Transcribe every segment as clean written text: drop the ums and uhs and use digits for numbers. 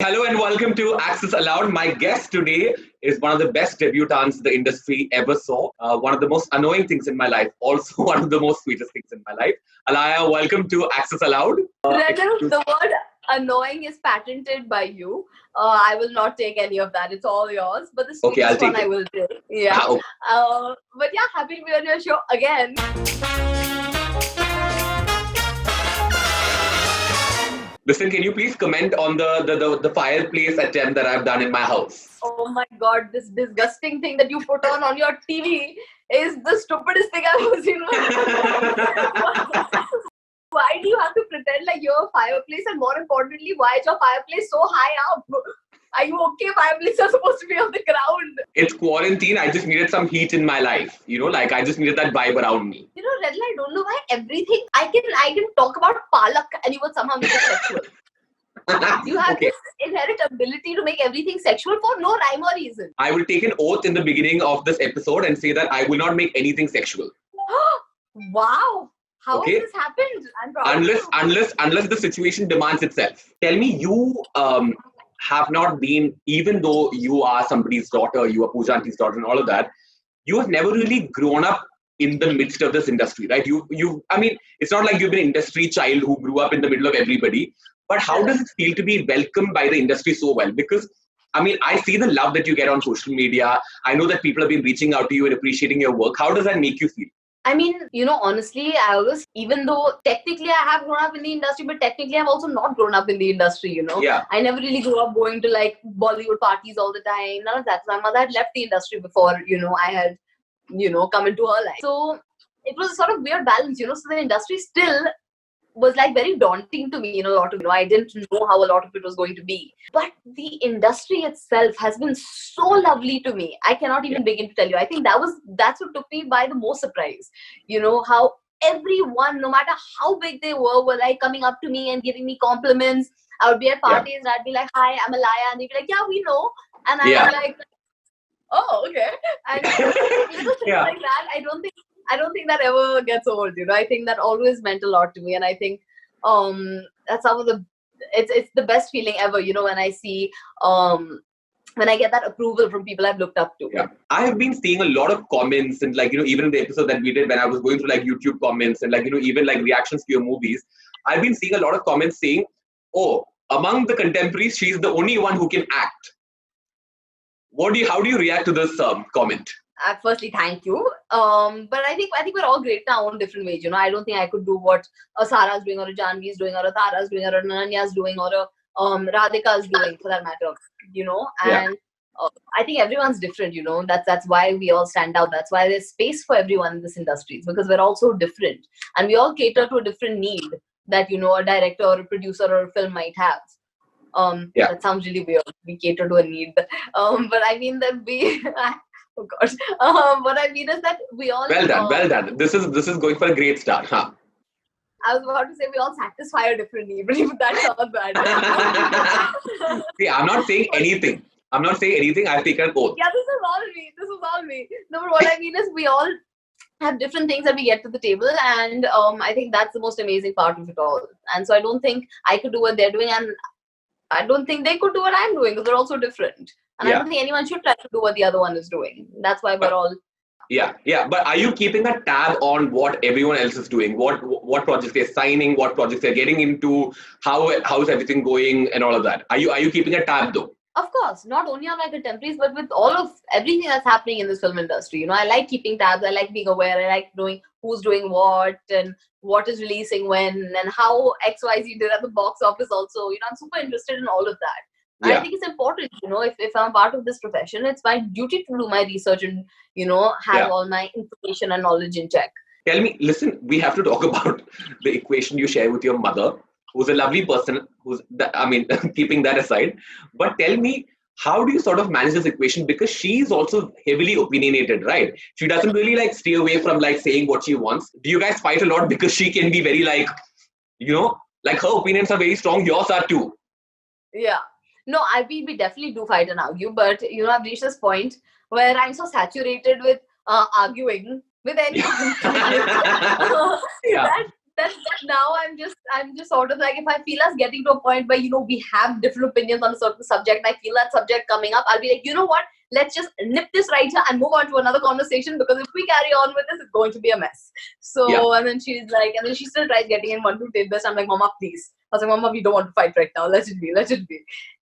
Hello and welcome to Access Allowed. My guest today is one of the best debutantes the industry ever saw. One of the most annoying things in my life. Also, one of the most sweetest things in my life. Alaya, welcome to Access Allowed. Randall, the word annoying is patented by you. I will not take any of that. It's all yours. But the Okay, I'll sweetest one take I it. will take. Yeah. Okay. But yeah, happy to be on your show again. Listen, can you please comment on the fireplace attempt that I've done in my house? Oh my god, this disgusting thing that you put on your TV is the stupidest thing I've ever seen in my life. Why do you have to pretend like you're a fireplace? And more importantly, why is your fireplace so high up? Are you okay? Fireplaces are supposed to be on the ground. It's quarantine. I just needed some heat in my life. Like I just needed that vibe around me. Redla, I don't know why everything I can talk about palak and you would somehow make it sexual. You have Okay. this inherent ability to make everything sexual for no rhyme or reason. I will take an oath in the beginning of this episode and say that I will not make anything sexual. Wow. How Okay. has this happened? I'm proud of you. Unless the situation demands itself. Tell me, you have not been, even though you are somebody's daughter, you are Pooja Auntie's daughter and all of that, you have never really grown up in the midst of this industry, right? I mean, it's not like you've been an industry child who grew up in the middle of everybody, but how does it feel to be welcomed by the industry so well? Because I mean, I see the love that you get on social media. I know that people have been reaching out to you and appreciating your work. How does that make you feel? I mean, honestly, I always, even though technically I have grown up in the industry, but technically I've also not grown up in the industry, Yeah. I never really grew up going to like Bollywood parties all the time. None of that. My mother had left the industry before, I had, come into her life. So it was a sort of weird balance, so the industry still was like very daunting to me, a lot of, I didn't know how a lot of it was going to be. But the industry itself has been so lovely to me. I cannot even begin to tell you. I think that's what took me by the most surprise. How everyone, no matter how big they were like coming up to me and giving me compliments. I would be at parties and I'd be like, "Hi, I'm Alaya," and they'd be like, "Yeah, we know." And I'd be like, "Oh, okay." And little things like that. I don't think that ever gets old. I think that always meant a lot to me, and I think that's some of the it's the best feeling ever. When I see when I get that approval from people I've looked up to. Yeah, I have been seeing a lot of comments and even in the episode that we did when I was going through like YouTube comments and even like reactions to your movies, I've been seeing a lot of comments saying, "Oh, among the contemporaries, she's the only one who can act." How do you react to this comment? Firstly, thank you. But I think we're all great in our own different ways. I don't think I could do what a Sarah's doing, or a Janvi's doing, or a Tara's doing, or a Nanya's doing, or a Radhika's doing, for that matter. And I think everyone's different. That's why we all stand out. That's why there's space for everyone in this industry, because we're all so different, and we all cater to a different need that a director or a producer or a film might have. That sounds really weird. We cater to a need, but I mean that we. Oh gosh. What I mean is that we all. Well done. This is going for a great start, huh? I was about to say we all satisfy a different need, but even that sounds bad. See, I'm not saying anything. I've taken an oath. Yeah, this is all me. No, but what I mean is we all have different things that we get to the table, and I think that's the most amazing part of it all. And so I don't think I could do what they're doing, and I don't think they could do what I'm doing, because they're also different. And I don't think anyone should try to do what the other one is doing. That's why we're all. Yeah. But are you keeping a tab on what everyone else is doing? What projects they're signing? What projects they're getting into? How's everything going and all of that? Are you keeping a tab though? Of course, not only on my contemporaries, but with all of everything that's happening in this film industry. I like keeping tabs. I like being aware. I like knowing who's doing what and what is releasing when and how XYZ did at the box office also. I'm super interested in all of that. And I think it's important, if I'm part of this profession, it's my duty to do my research and, have all my information and knowledge in check. Tell me, listen, we have to talk about the equation you share with your mother, who's a lovely person, keeping that aside. But tell me, how do you sort of manage this equation? Because she's also heavily opinionated, right? She doesn't really like stay away from like saying what she wants. Do you guys fight a lot? Because she can be very like, like her opinions are very strong. Yours are too. Yeah. No, we definitely do fight and argue, but I've reached this point where I'm so saturated with arguing with anyone that that now I'm just sort of like, if I feel us getting to a point where, we have different opinions on a certain subject, and I feel that subject coming up, I'll be like, you know what? Let's just nip this right here and move on to another conversation, because if we carry on with this, it's going to be a mess. So, and then she's like, and then she still tries getting in one, two tidbits. I'm like, Mama, please. I was like, Mama, we don't want to fight right now. Let it be.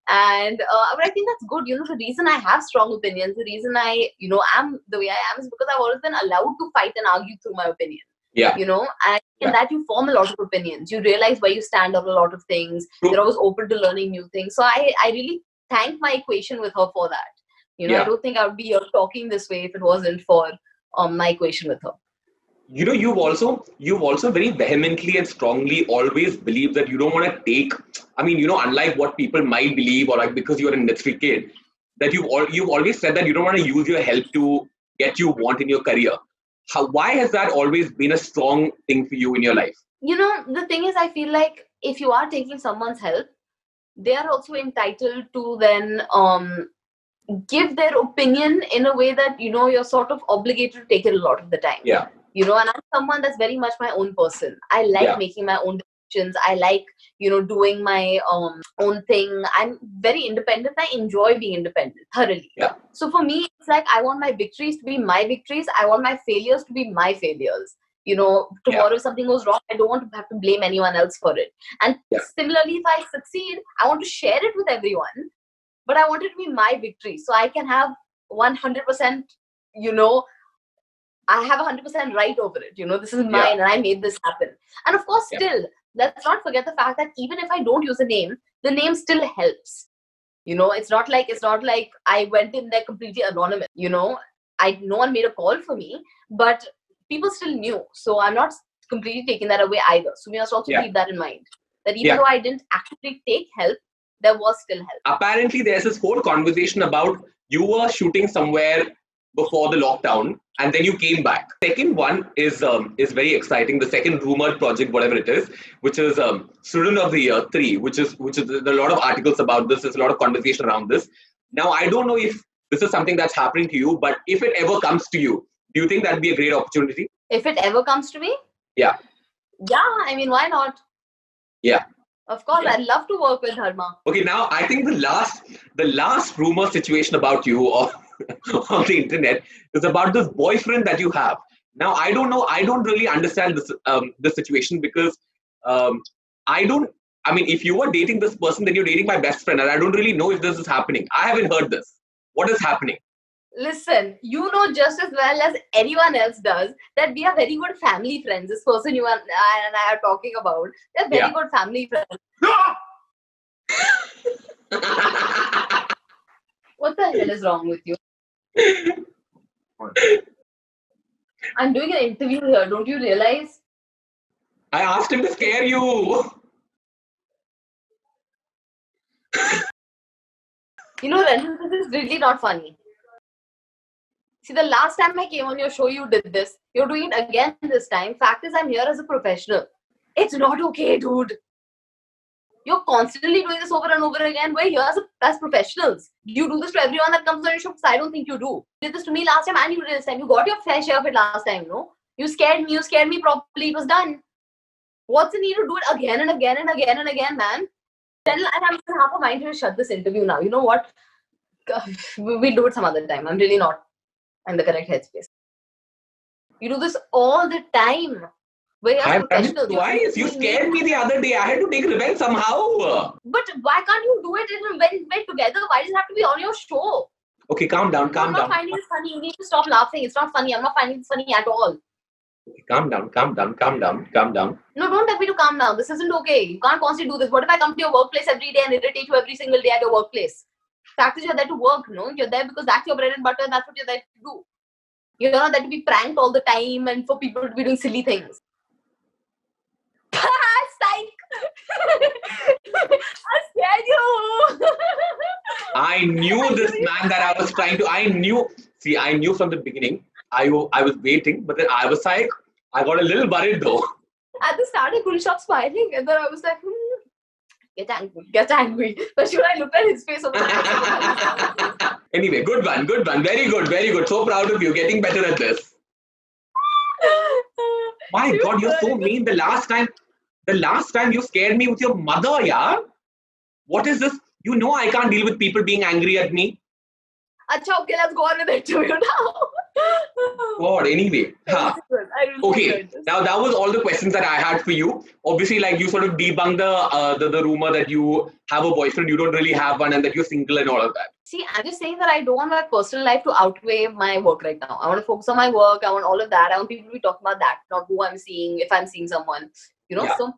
And but I think that's good. The reason I have strong opinions, the reason I, am the way I am, is because I've always been allowed to fight and argue through my opinion. Yeah. And in that you form a lot of opinions. You realize where you stand on a lot of things. True. You're always open to learning new things. So I really thank my equation with her for that. I don't think I would be here talking this way if it wasn't for my equation with her. You've also very vehemently and strongly always believed that you don't want to take, unlike what people might believe, or like because you're an industry kid, that you've always said that you don't want to use your help to get you want in your career. Why has that always been a strong thing for you in your life? The thing is, I feel like if you are taking someone's help, they are also entitled to then give their opinion in a way that, you're sort of obligated to take it a lot of the time. Yeah. And I'm someone that's very much my own person. I like making my own decisions. I like, doing my own thing. I'm very independent. I enjoy being independent thoroughly. Yeah. So for me, it's like, I want my victories to be my victories. I want my failures to be my failures. Tomorrow if something goes wrong, I don't want to have to blame anyone else for it. And similarly, if I succeed, I want to share it with everyone. But I want it to be my victory. So I can have 100%, I have 100% right over it. This is mine and I made this happen. And of course, still, let's not forget the fact that even if I don't use a name, the name still helps. It's not like I went in there completely anonymous. No one made a call for me, but people still knew. So I'm not completely taking that away either. So we must also keep that in mind. That even though I didn't actually take help, there was still help. Apparently, there's this whole conversation about you were shooting somewhere before the lockdown, and then you came back. Second one is very exciting. The second rumored project, whatever it is, which is Student of the Year 3, which is there are a lot of articles about this. There's a lot of conversation around this. Now, I don't know if this is something that's happening to you, but if it ever comes to you, do you think that'd be a great opportunity? If it ever comes to me? Yeah. Yeah, why not? Yeah. Of course, I'd love to work with Dharma. Okay, now I think the last rumor situation about you on the internet is about this boyfriend that you have. Now, I don't know. I don't really understand this situation, because if you were dating this person, then you're dating my best friend, and I don't really know if this is happening. I haven't heard this. What is happening? Listen, you know just as well as anyone else does that we are very good family friends. This person you and I are talking about, they're very good family friends. What the hell is wrong with you? I'm doing an interview here. Don't you realize? I asked him to scare you. Renju, this is really not funny. See, the last time I came on your show, you did this. You're doing it again this time. Fact is, I'm here as a professional. It's not okay, dude. You're constantly doing this over and over again. We're here as professionals. You do this to everyone that comes on your show, because I don't think you do. You did this to me last time and you did this time. You got your fair share of it last time, no? You scared me properly. It was done. What's the need to do it again and again and again and again, man? Then I'm half a mind to shut this interview now. You know what? We'll do it some other time. I'm really not in the correct headspace. You do this all the time. I've done it twice. You scared me the other day. I had to take revenge somehow. But why can't you do it when we're together? Why does it have to be on your show? Okay, calm down. I'm not finding this funny. You need to stop laughing. It's not funny. I'm not finding this funny at all. Okay, calm down. No, don't tell me to calm down. This isn't okay. You can't constantly do this. What if I come to your workplace every day and irritate you every single day at your workplace? Fact is, you're there to work, no? You're there because that's your bread and butter and that's what you're there to do. You're not there to be pranked all the time and for people to be doing silly things. Psych! I scared you! I knew this man that I was trying to... I knew from the beginning. I was waiting, but then I was like, I got a little worried though. At the start, I couldn't stop smiling, and then I was like, get angry. But should I look at his face? Anyway, good one. Very good. So proud of you, getting better at this. My God, you're so mean. The last time you scared me with your mother, yeah. What is this? You know I can't deal with people being angry at me. Acha, okay, let's go on with the interview now. God, anyway. Huh. Okay, now that was all the questions that I had for you. Obviously, like you sort of debunked the rumor that you have a boyfriend, you don't really have one, and that you're single and all of that. See, I'm just saying that I don't want my personal life to outweigh my work right now. I want to focus on my work. I want all of that. I want people to be talking about that, not who I'm seeing, if I'm seeing someone, Yeah. So.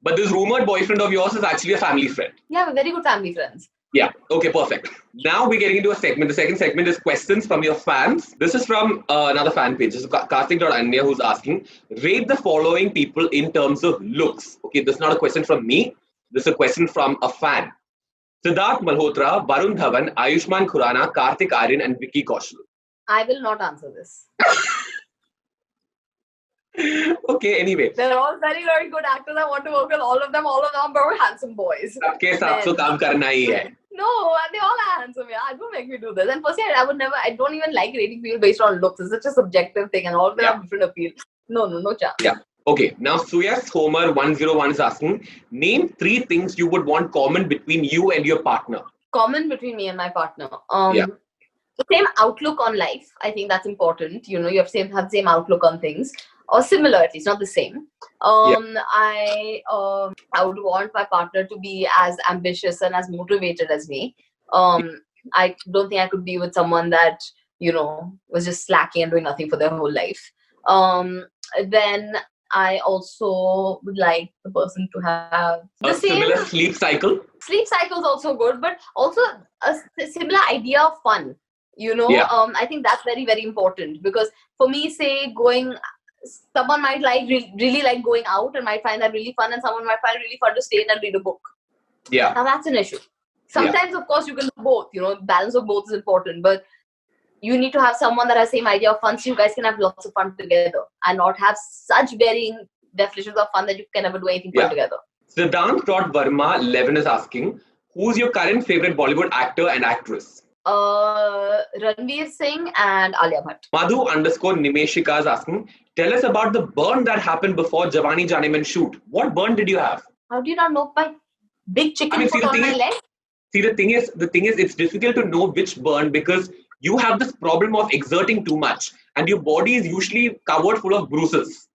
But this rumored boyfriend of yours is actually a family friend. Yeah, we're very good family friends. Yeah. Okay, perfect. Now we're getting into a segment. The second segment is questions from your fans. This is from another fan page. This is Karthik.Anya who's asking, rate the following people in terms of looks. Okay, this is not a question from me. This is a question from a fan. Siddharth Malhotra, Varun Dhawan, Ayushmann Khurrana, Karthik Aaryan and Vicky Kaushal. I will not answer this. Okay, anyway. They're all very, very good actors. I want to work with all of them. All of them are very handsome boys. सबके साथ तो काम करना ही है. No, they all are handsome. Yeah, don't make me do this. And firstly, I don't even like rating people based on looks. It's such a subjective thing, and all of them have different appeal. No chance. Yeah. Okay. Now, Suyas Homer 101 is asking, name 3 things you would want common between you and your partner. Common between me and my partner. The same outlook on life. I think that's important. You have the same outlook on things. Or similar, at least, not the same. I would want my partner to be as ambitious and as motivated as me. I don't think I could be with someone that, was just slacking and doing nothing for their whole life. Then I also would like the person to have the same similar sleep cycle. Sleep cycle is also good, but also a similar idea of fun. I think that's very, very important, because for me, say someone might really like going out and might find that really fun, and someone might find it really fun to stay in and read a book. Yeah. Now that's an issue. Sometimes, of course, you can do both. Balance of both is important, but you need to have someone that has the same idea of fun, so you guys can have lots of fun together and not have such varying definitions of fun that you can never do anything fun together. Siddhant.Verma 11 is asking, who's your current favorite Bollywood actor and actress? Ranveer Singh and Alaya Bhatt. Madhu_Nimeshika is asking, tell us about the burn that happened before Jawani Jane Man shoot. What burn did you have? How do you not know my big chicken foot on my leg? See, the thing is, it's difficult to know which burn, because you have this problem of exerting too much, and your body is usually covered full of bruises.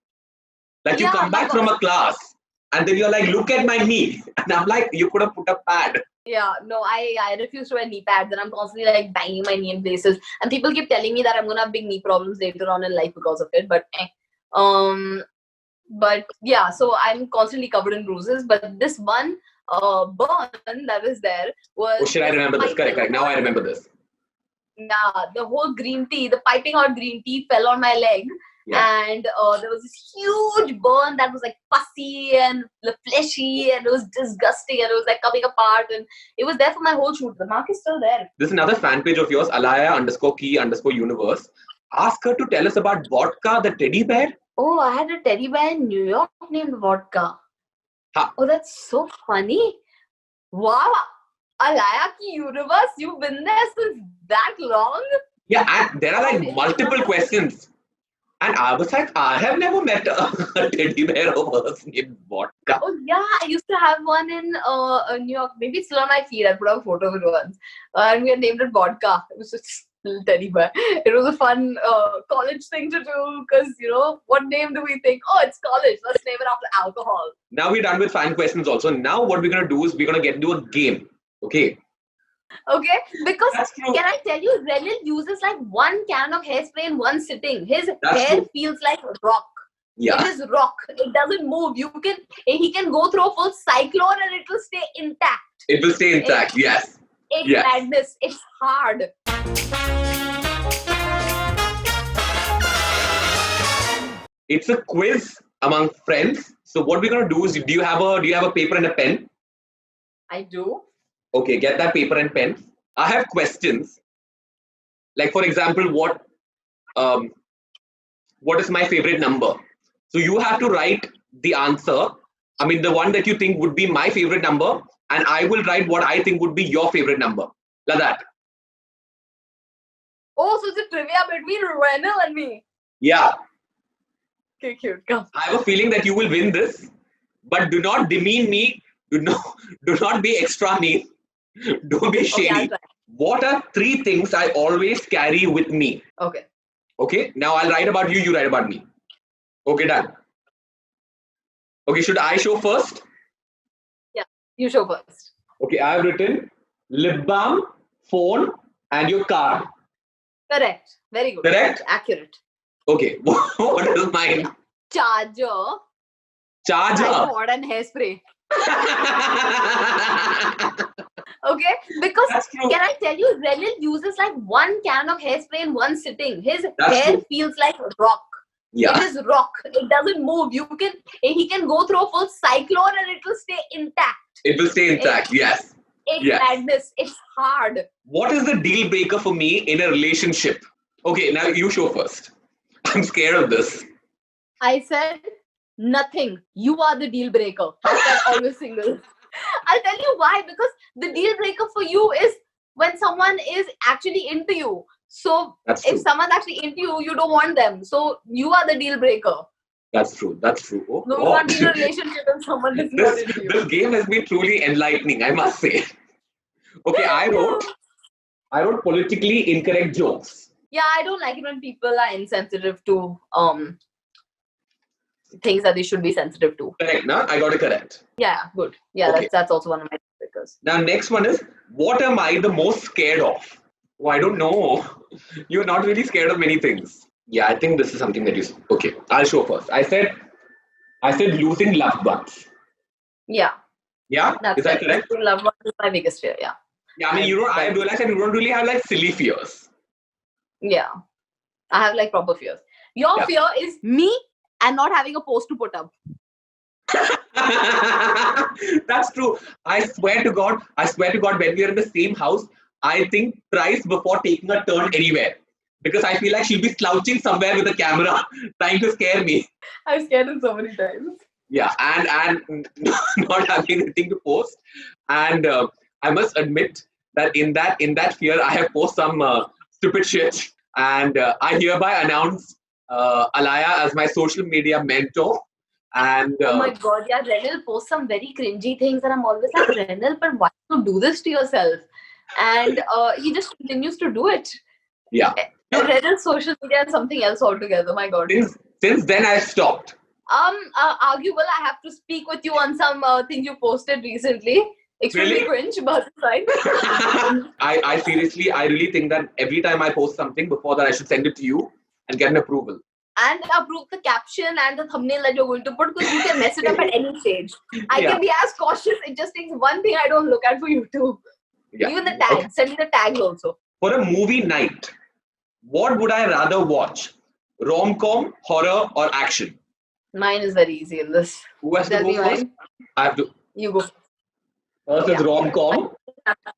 Like you come back from a class, and then you're like, look at my knee, and I'm like, you could have put a pad. Yeah, no, I refuse to wear knee pads, and I'm constantly like banging my knee in places. And people keep telling me that I'm gonna have big knee problems later on in life because of it. But yeah, so I'm constantly covered in bruises. But this one burn that was there was. Oh shit! I remember this. Correct. Now I remember this. Yeah, the whole green tea, the piping hot green tea fell on my leg. Yeah. And there was this huge burn that was like pussy and fleshy, and it was disgusting, and it was like coming apart, and it was there for my whole shoot. The mark is still there. This is another fan page of yours, Alaya_key_universe. Ask her to tell us about Vodka, the teddy bear. Oh, I had a teddy bear in New York named Vodka. Oh, that's so funny. Wow. Alaya Ki Universe, you've been there since that long? Yeah, and there are like multiple questions. And I was like, I have never met a teddy bear of hers named Vodka. Oh yeah, I used to have one in New York. Maybe it's still on my feed. I put up a photo of it once. And we had named it Vodka. It was just a little teddy bear. It was a fun college thing to do, because, what name do we think? Oh, it's college. Let's name it after alcohol. Now we're done with fan questions also. Now what we're going to do is we're going to get into a game. Okay? Okay, because can I tell you, Renil uses like 1 can of hairspray in one sitting. His hair feels like rock. Yeah. It is rock. It doesn't move. He can go through a full cyclone and it will stay intact. It will stay intact, yes. It's madness. It's hard. It's a quiz among friends. So what we're going to do is, do you have a paper and a pen? I do. Okay, get that paper and pen. I have questions. Like, for example, what is my favorite number? So you have to write the answer. I mean, the one that you think would be my favorite number, and I will write what I think would be your favorite number. Like that. Oh, so it's a trivia between Renil and me. Yeah. Okay, cute. Come. I have a feeling that you will win this, but do not demean me. Do not be extra mean. Don't be Okay, I'll shady. try. What are 3 things I always carry with me? Okay. Okay, now I'll write about you, you write about me. Okay, done. Okay, should I show first? Yeah, you show first. Okay, I have written lip balm, phone, and your card. Correct. Very good. Correct? Accurate. Okay, what is mine? Charger, Charger. tripod, and hairspray. Okay, because That's true. can I tell you, Renil uses like 1 can of hairspray in one sitting. His That's hair true. feels like rock. Yeah. It is rock. It doesn't move. He can go through a full cyclone and it will stay intact. It will stay intact, yes. It's Yes. madness. It's hard. What is the deal breaker for me in a relationship? Okay, now you show first. I'm scared of this. I said nothing. You are the deal breaker. Hashtag always single. I'll tell you why. Because the deal breaker for you is when someone is actually into you. So That's if true. someone's actually into you, you don't want them. So you are the deal breaker. That's true. That's true. Oh, No, you God. can't be in a relationship and someone is not into you. This game has been truly enlightening, I must say. Okay, I wrote politically incorrect jokes. Yeah, I don't like it when people are insensitive to things that they should be sensitive to. Correct, na? I got it correct. Yeah, good. Yeah, Okay. that's also one of my breakers. Now, next one is, what am I the most scared of? Oh, I don't know. You're not really scared of many things. Yeah, I think this is something that you... Okay, I'll show first. I said losing loved ones. Yeah, Yeah? Is that correct? Love one is my biggest fear. Yeah. Yeah, I mean, I realized that you don't really have like silly fears. Yeah. I have like proper fears. Your Yeah. fear is me and not having a post to put up. That's true. I swear to God, when we are in the same house, I think twice before taking a turn anywhere. Because I feel like she'll be slouching somewhere with a camera trying to scare me. I've scared him so many times. Yeah, and not having anything to post. And I must admit that in that fear, I have posted some stupid shit. And I hereby announce Alaya as my social media mentor. And Oh my God, yeah, Renil posts some very cringy things, and I'm always like, Renil, but why do you do this to yourself? And he just continues to do it. yeah, Renil's social media and something else altogether. My God. since then I've stopped. Arguable. I have to speak with you on some things you posted recently. Extremely Really? cringe, but it's fine. I seriously, I really think that every time I post something, before that I should send it to you and get an approval. And approve the caption and the thumbnail that you're going to put, because you can mess it up at any stage. I Yeah. can be as cautious. It just takes one thing I don't look at for you too. Yeah. Even the tag. Okay. Send me the tags also. For a movie night, what would I rather watch? Rom-com, horror, or action? Mine is very easy in this. Who has to Tell go me first? mine. I have to. You go. First is Yeah. rom-com.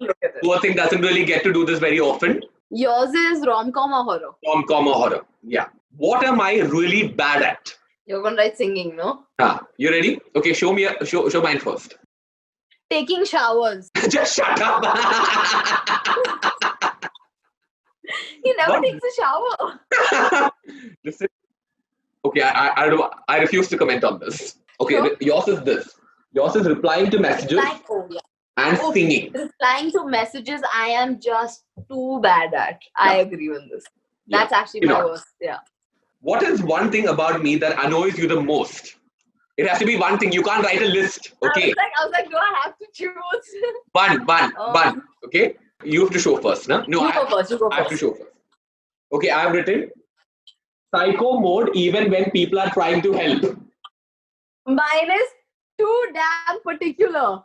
Look at this. Who I think doesn't really get to do this very often. Yours is rom-com or horror? Rom-com or horror. Yeah. What am I really bad at? You're going to write singing, no? You ready? Okay, show mine first. Taking showers. Just shut up. He never What? takes a shower. Listen. Okay, I refuse to comment on this. Okay, Sure. yours is this. Yours is replying to messages and singing. Replying to messages, I am just too bad at. I agree with this. Yeah. That's actually my worst. Yeah. What is one thing about me that annoys you the most? It has to be one thing. You can't write a list. Okay. I was like, do I have to choose? One. Okay. You have to show first, no? No, You go first. I have to show first. Okay, I have written psycho mode even when people are trying to help. Mine is too damn particular.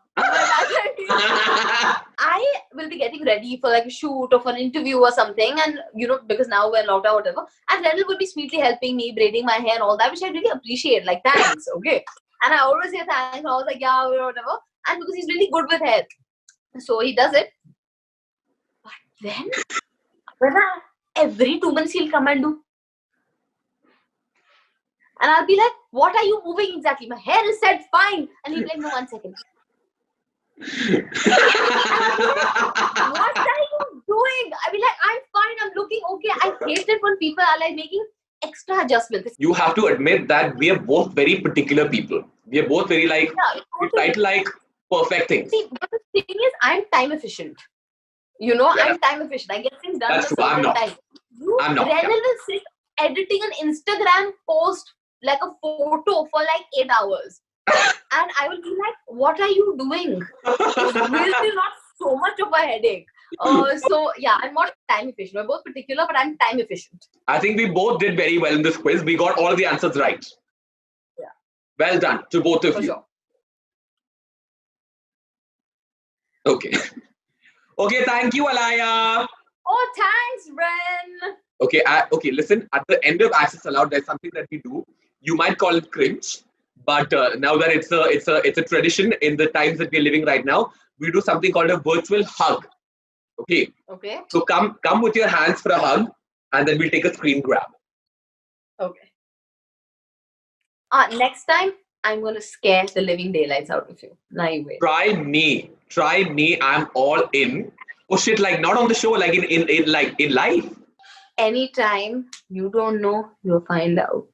I will be getting ready for like a shoot or for an interview or something, and because now we're locked out, whatever. And Renal will be sweetly helping me, braiding my hair and all that, which I really appreciate. Like, thanks, okay. And I always say thanks. And I was like, yeah, whatever. And because he's really good with hair, so he does it. But then, every 2 months he'll come and do. And I'll be like, what are you moving exactly? My hair is set fine. And he'll be like, no, 1 second. What are you doing? I'll be like, I'm fine, I'm looking okay. I hate it when people are like making extra adjustments. You have to admit that we are both very particular people. We are both very like, we try to like perfect things. See, but the thing is, I'm time efficient. You know, Yeah. I'm time efficient. I get things done in a That's true. I'm certain not. time. You, I'm not. Renal Yeah. will sit editing an Instagram post like a photo for like 8 hours. And I will be like, what are you doing? It's really not so much of a headache. So yeah, I'm not time efficient. We're both particular, but I'm time efficient. I think we both did very well in this quiz. We got all the answers right. Yeah. Well done to both of For you. sure. Okay. Okay, thank you, Alaya. Oh, thanks, Ren. Okay, okay. Listen, at the end of Access Allowed, there's something that we do. You might call it cringe, but now that it's a tradition in the times that we're living right now, we do something called a virtual hug. Okay. Okay. So come with your hands for a hug, and then we'll take a screen grab. Okay. Next time, I'm going to scare the living daylights out of you. Now you wait. Try me. I'm all in. Oh shit! Like not on the show, like in life. Anytime you don't know, you'll find out.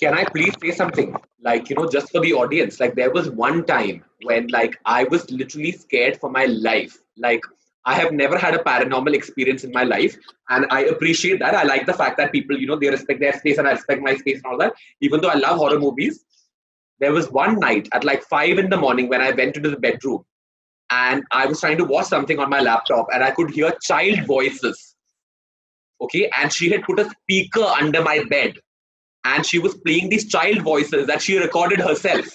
Can I please say something? Like, just for the audience, like there was one time when like I was literally scared for my life. Like I have never had a paranormal experience in my life. And I appreciate that. I like the fact that people, they respect their space and I respect my space and all that. Even though I love horror movies. There was one night at like 5 in the morning when I went into the bedroom and I was trying to watch something on my laptop and I could hear child voices. Okay. And she had put a speaker under my bed. And she was playing these child voices that she recorded herself.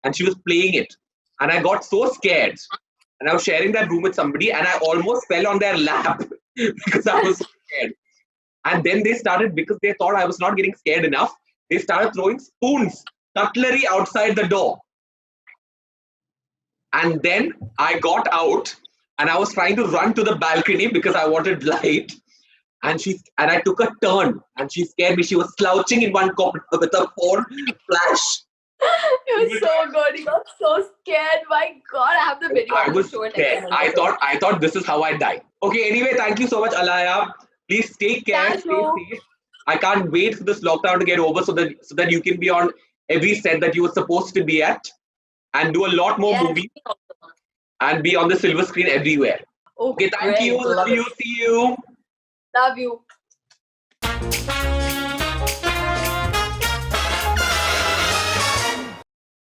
And she was playing it. And I got so scared. And I was sharing that room with somebody and I almost fell on their lap because I was so scared. And then they started, because they thought I was not getting scared enough, they started throwing spoons, cutlery outside the door. And then I got out and I was trying to run to the balcony because I wanted light. And I took a turn and she scared me. She was slouching in one corner with a phone flash. It was so good. You got so scared. My God, I have the video. I was scared. I thought this is how I die. Okay, anyway, thank you so much, Alaya. Please take care. Thank Stay you. safe. I can't wait for this lockdown to get over so that you can be on every set that you were supposed to be at and do a lot more movies and be on the silver screen everywhere. Okay, thank you. Love you. See you. Love you.